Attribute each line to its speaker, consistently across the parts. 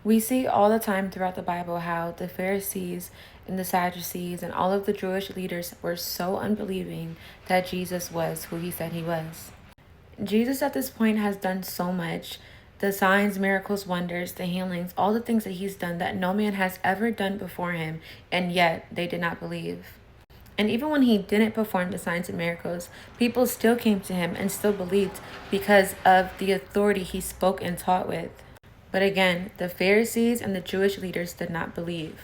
Speaker 1: We see all the time throughout the Bible how the Pharisees and the Sadducees and all of the Jewish leaders were so unbelieving that Jesus was who he said he was. Jesus at this point has done so much. The signs, miracles, wonders, the healings, all the things that he's done that no man has ever done before him, and yet they did not believe. And even when he didn't perform the signs and miracles, people still came to him and still believed because of the authority he spoke and taught with. But again, the Pharisees and the Jewish leaders did not believe.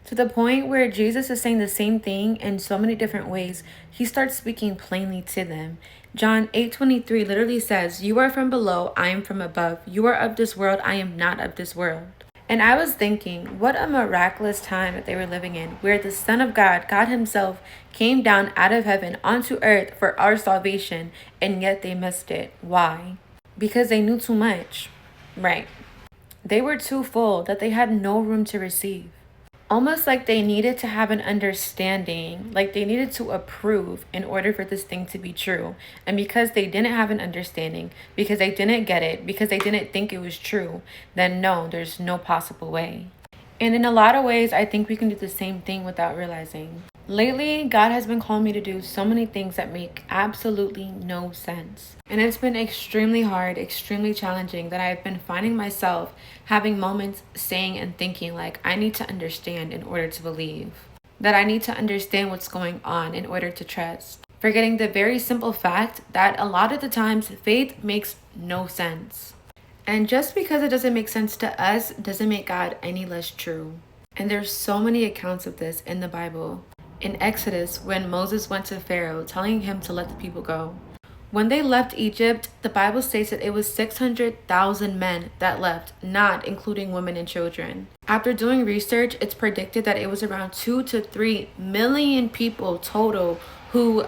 Speaker 1: To the point where Jesus is saying the same thing in so many different ways, he starts speaking plainly to them. John 8:23 literally says, "You are from below, I am from above. You are of this world, I am not of this world." And I was thinking, what a miraculous time that they were living in, where the Son of God, God himself, came down out of heaven onto earth for our salvation, and yet they missed it. Why? Because they knew too much. Right. They were too full that they had no room to receive. Almost like they needed to have an understanding, like they needed to approve in order for this thing to be true. And because they didn't have an understanding, because they didn't get it, because they didn't think it was true, then no, there's no possible way. And in a lot of ways, I think we can do the same thing without realizing. Lately, God has been calling me to do so many things that make absolutely no sense. And it's been extremely hard, extremely challenging that I've been finding myself having moments saying and thinking like, I need to understand in order to believe. That I need to understand what's going on in order to trust. Forgetting the very simple fact that a lot of the times faith makes no sense. And just because it doesn't make sense to us doesn't make God any less true. And there's so many accounts of this in the Bible. In Exodus, when Moses went to Pharaoh telling him to let the people go. When they left Egypt, the Bible states that it was 600,000 men that left, not including women and children. After doing research, it's predicted that it was around 2 to 3 million people total who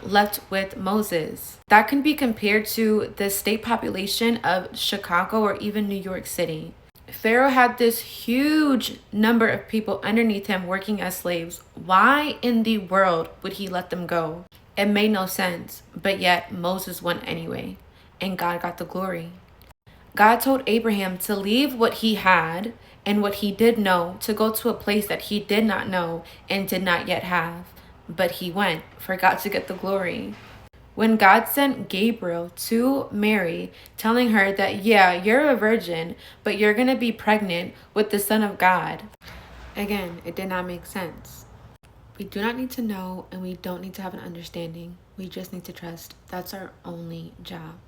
Speaker 1: left with Moses. That can be compared to the state population of Chicago or even New York City. Pharaoh had this huge number of people underneath him working as slaves. Why in the world would he let them go? It made no sense, but yet Moses went anyway, and God got the glory. God told Abraham to leave what he had and what he did know to go to a place that he did not know and did not yet have. But he went for God to get the glory. When God sent Gabriel to Mary, telling her that, yeah, you're a virgin, but you're going to be pregnant with the Son of God. Again, it did not make sense. We do not need to know, and we don't need to have an understanding. We just need to trust. That's our only job.